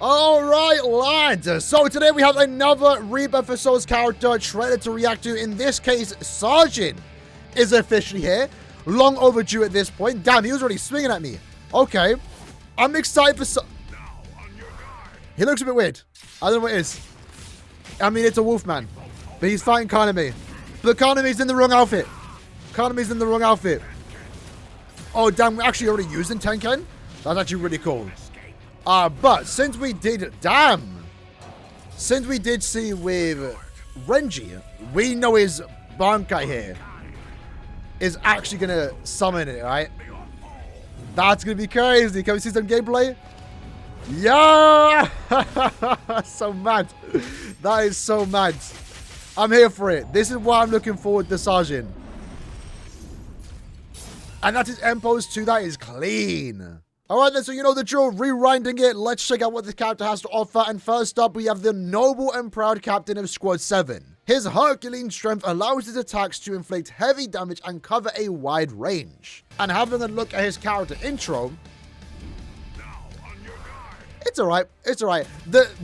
All right, lads. So today we have another Rebirth for Souls character trailer to react to. In this case, Sajin is officially here. Long overdue at this point. Damn, he was already swinging at me. Okay. I'm excited for He looks a bit weird. I don't know what it is. I mean, it's a wolf man. But he's fighting Kaname. But Kaname's in the wrong outfit. Kaname's in the wrong outfit. Oh, damn, we're actually already using Tenken? That's actually really cool. But since we did... Damn! Since we did see with Renji, we know his Bankai here is actually going to summon it, right? That's going to be crazy. Can we see some gameplay? Yeah! So mad. That is so mad. I'm here for it. This is why I'm looking forward to Sajin. And that's his end pose too. That is clean. Alright then, so you know the drill, rewinding it. Let's check out what this character has to offer. And first up, we have the noble and proud captain of Squad 7. His Herculean strength allows his attacks to inflict heavy damage and cover a wide range. And having a look at his character intro, it's alright, it's alright.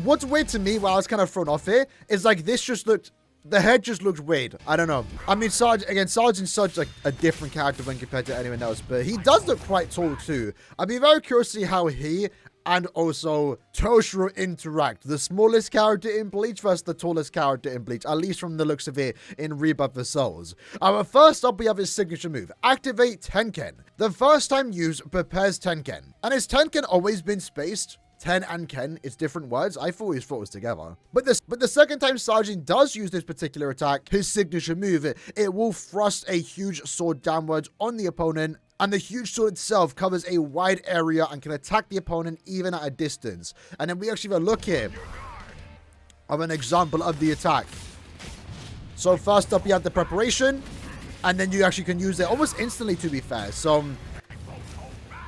What's weird to me, while I was kind of thrown off here, is like this just looked... The head just looked weird. I don't know. I mean, Sajin's such like a different character when compared to anyone else, but he does look quite tall too. I'd be very curious to see how he and also Toshiro interact. The smallest character in Bleach versus the tallest character in Bleach, at least from the looks of it in Rebirth for Souls. First up, we have his signature move, Activate Tenken. The first time used prepares Tenken. And has Tenken always been spaced? Ten and Ken, it's different words. I always thought it was together. But the second time Sajin does use this particular attack, his signature move, it will thrust a huge sword downwards on the opponent, and the huge sword itself covers a wide area and can attack the opponent even at a distance. And then we actually have a look here of an example of the attack. So first up, you have the preparation, and then you actually can use it almost instantly, to be fair. So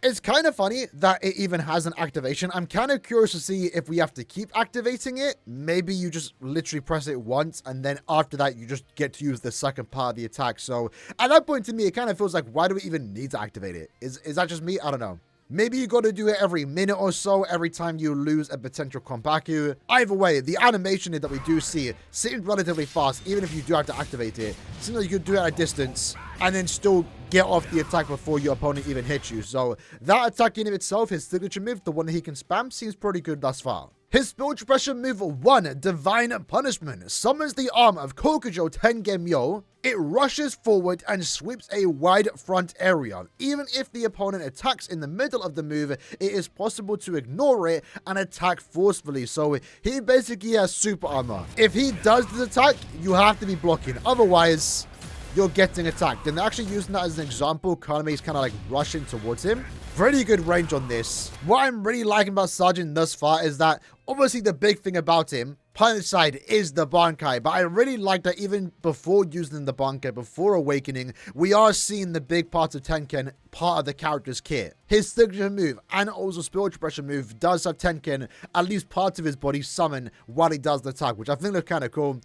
it's kind of funny that it even has an activation. I'm kind of curious to see if we have to keep activating it. Maybe you just literally press it once, and then after that, you just get to use the second part of the attack. So at that point, to me, it kind of feels like, why do we even need to activate it? Is that just me? I don't know. Maybe you got to do it every minute or so, every time you lose a potential Konbaku. Either way, the animation that we do see seems relatively fast, even if you do have to activate it. Seems like you could do it at a distance and then still get off the attack before your opponent even hits you. So that attack in of itself, his signature move, the one that he can spam, seems pretty good thus far. His spiritual pressure move 1, Divine Punishment, summons the arm of Kokujo Tengen-myo. It rushes forward and sweeps a wide front area. Even if the opponent attacks in the middle of the move, it is possible to ignore it and attack forcefully. So he basically has super armor. If he does this attack, you have to be blocking. Otherwise, you're getting attacked. And actually using that as an example, Kaname is kind of like rushing towards him. Pretty good range on this. What I'm really liking about Sajin thus far is that obviously the big thing about him, punish side, is the Bankai. But I really like that even before using the Bankai, before awakening, we are seeing the big parts of Tenken, part of the character's kit. His signature move and also spiritual pressure move does have Tenken, at least parts of his body, summon while he does the attack, which I think looks kind of cool.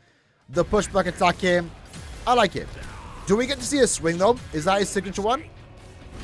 The pushback attack here, I like it. Do we get to see a swing though? Is that his signature one?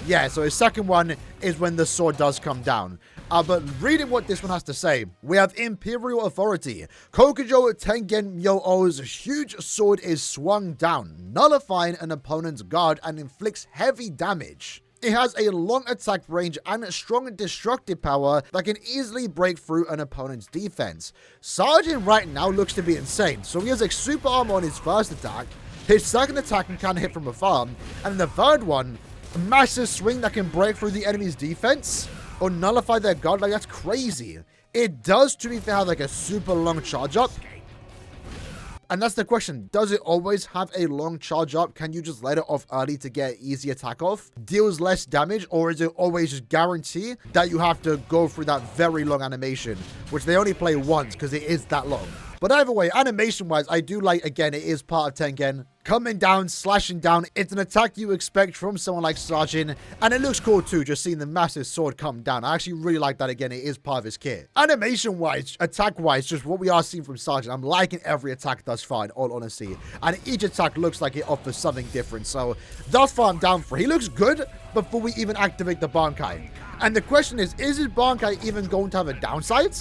Yeah, so his second one is when the sword does come down. But reading what this one has to say, we have Imperial Authority. Kokujo Tengen-myo's huge sword is swung down, nullifying an opponent's guard and inflicts heavy damage. It has a long attack range and strong destructive power that can easily break through an opponent's defense. Sajin right now looks to be insane, so he has like super armor on his first attack. His second attack can hit from afar, and the third one, a massive swing that can break through the enemy's defense or nullify their guard. Like, that's crazy. It does, to be fair, have like a super long charge up. And that's the question. Does it always have a long charge up? Can you just let it off early to get easy attack off? Deals less damage, or is it always just guarantee that you have to go through that very long animation, which they only play once because it is that long? But either way, animation-wise, I do like, again, it is part of Tengen. Coming down, slashing down, it's an attack you expect from someone like Sajin, and it looks cool too, just seeing the massive sword come down. I actually really like that. Again, it is part of his kit. Animation-wise, attack-wise, just what we are seeing from Sajin, I'm liking every attack thus far, in all honesty. And each attack looks like it offers something different, so thus far I'm down for it. He looks good before we even activate the Bankai. And the question is his Bankai even going to have a downside?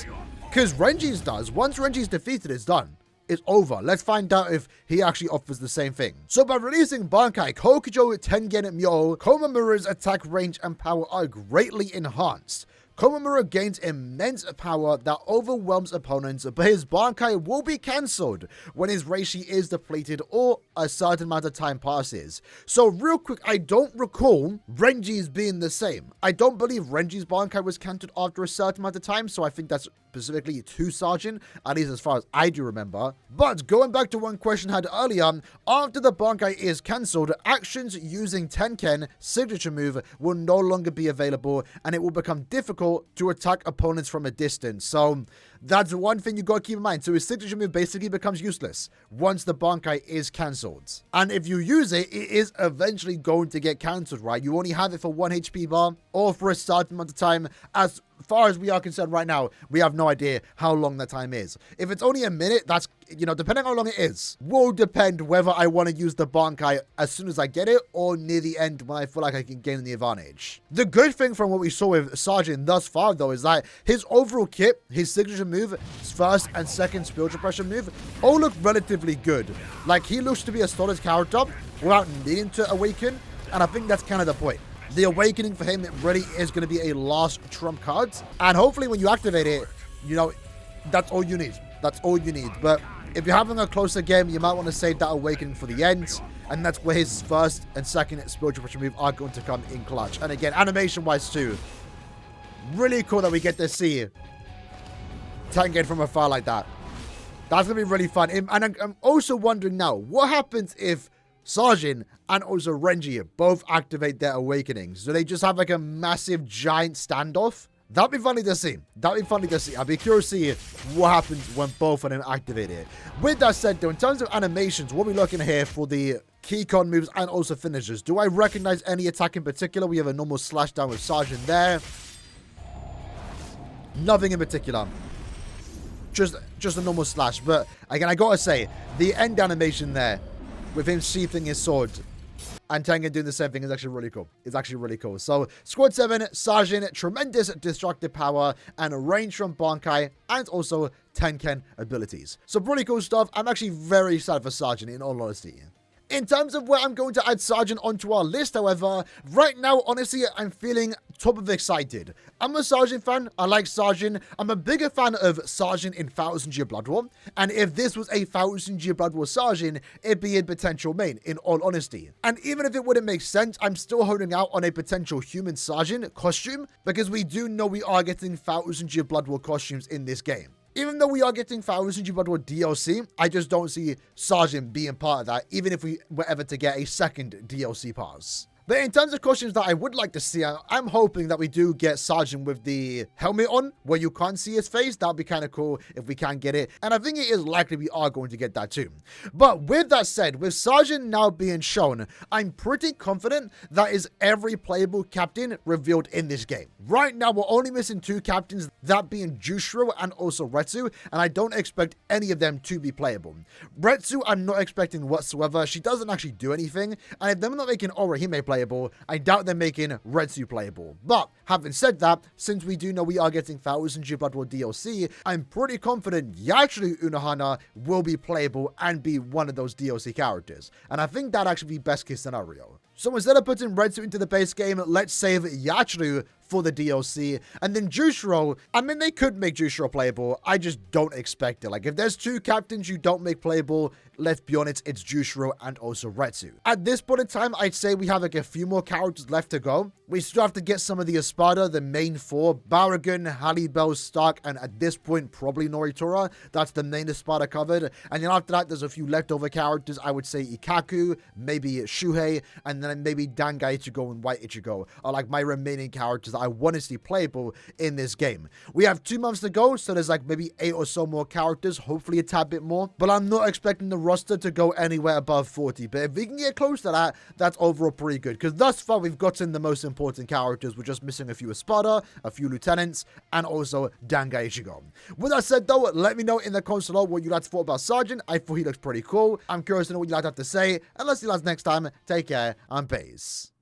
Because Renji's does. Once Renji's defeated, it's done. It's over. Let's find out if he actually offers the same thing. So by releasing Bankai, Kokujo, Tengen, Myo, Komamura's attack range and power are greatly enhanced. Komamura gains immense power that overwhelms opponents, but his Bankai will be cancelled when his Reishi is depleted or a certain amount of time passes. So real quick, I don't recall Renji's being the same. I don't believe Renji's Bankai was cancelled after a certain amount of time, so I think that's specifically to Sajin, at least as far as I do remember. But going back to one question I had earlier, after the Bankai is cancelled, actions using Tenken signature move will no longer be available, and it will become difficult to attack opponents from a distance. So that's one thing you gotta keep in mind. So his signature move basically becomes useless once the Bankai is cancelled. And if you use it, it is eventually going to get cancelled, right? You only have it for 1 HP bar or for a certain amount of time. As far as we are concerned right now, we have no idea how long that time is. If it's only a minute, that's, you know, depending on how long it is, will depend whether I want to use the Bankai as soon as I get it or near the end when I feel like I can gain the advantage. The good thing from what we saw with Sajin thus far, though, is that his overall kit, his signature move, his first and second spiritual pressure move, all look relatively good. Like, he looks to be a solid character without needing to awaken, and I think that's kind of the point. The awakening for him, it really is going to be a last trump card. And hopefully when you activate it, you know, that's all you need. That's all you need. But if you're having a closer game, you might want to save that awakening for the end. And that's where his first and second spiritual pressure move are going to come in clutch. And again, animation-wise too, really cool that we get to see Tengen from afar like that. That's going to be really fun. And I'm also wondering now, what happens if Sajin and also Renji both activate their awakenings? Do they just have like a massive giant standoff? That'd be funny to see. That'd be funny to see. I'd be curious to see what happens when both of them activate it. With that said, though, in terms of animations, what we're looking here for the Keycon moves and also finishers. Do I recognize any attack in particular? We have a normal slash down with Sajin there. Nothing in particular. Just a normal slash. But again, I gotta say, the end animation there with him sheathing his sword and Tengen doing the same thing is actually really cool. It's actually really cool. So, Squad 7, Sajin, tremendous destructive power and range from Bankai and also Tenken abilities. So, pretty cool stuff. I'm actually very excited for Sajin, in all honesty. In terms of where I'm going to add Sajin onto our list, however, right now, honestly, I'm feeling top of excited. I'm a Sajin fan. I like Sajin. I'm a bigger fan of Sajin in 1000 Year Blood War. And if this was a 1000 Year Blood War Sajin, it'd be in potential main, in all honesty. And even if it wouldn't make sense, I'm still holding out on a potential human Sajin costume, because we do know we are getting 1000 Year Blood War costumes in this game. Even though we are getting 1000 Year Blood War DLC, I just don't see Sajin being part of that, even if we were ever to get a second DLC pass. But in terms of costumes that I would like to see, I'm hoping that we do get Sajin with the helmet on, where you can't see his face. That would be kind of cool if we can get it. And I think it is likely we are going to get that too. But with that said, with Sajin now being shown, I'm pretty confident that is every playable captain revealed in this game. Right now, we're only missing 2 captains, that being Jushiro and also Retsu, and I don't expect any of them to be playable. Retsu, I'm not expecting whatsoever. She doesn't actually do anything, and if they're not making Orihime playable, I doubt they're making Retsu playable. But having said that, since we do know we are getting 1000 Year Blood War DLC, I'm pretty confident Yachiru Unohana will be playable and be one of those DLC characters. And I think that'd actually be best case scenario. So instead of putting Retsu into the base game, let's save Yachiru for the DLC. And then Jushiro, I mean, they could make Jushiro playable. I just don't expect it. Like, if there's 2 captains you don't make playable, let's be honest, it's Jushiro and also Retsu. At this point in time, I'd say we have like a few more characters left to go. We still have to get some of the Espada, the main 4, Baragon, Hallibel, Stark, and at this point, probably Noritora. That's the main Espada covered. And then after that, there's a few leftover characters. I would say Ikaku, maybe Shuhei, and then maybe Dangai Ichigo and White Ichigo are like my remaining characters I want to see playable in this game. We have 2 months to go, so there's like maybe 8 or so more characters, hopefully a tad bit more. But I'm not expecting the roster to go anywhere above 40. But if we can get close to that, that's overall pretty good. Because thus far, we've gotten the most important characters. We're just missing a few Espada, a few Lieutenants, and also Dangai Ichigo. With that said, though, let me know in the comments below what you guys thought about Sajin. I thought he looks pretty cool. I'm curious to know what you guys have to say. And let's see you guys next time. Take care and peace.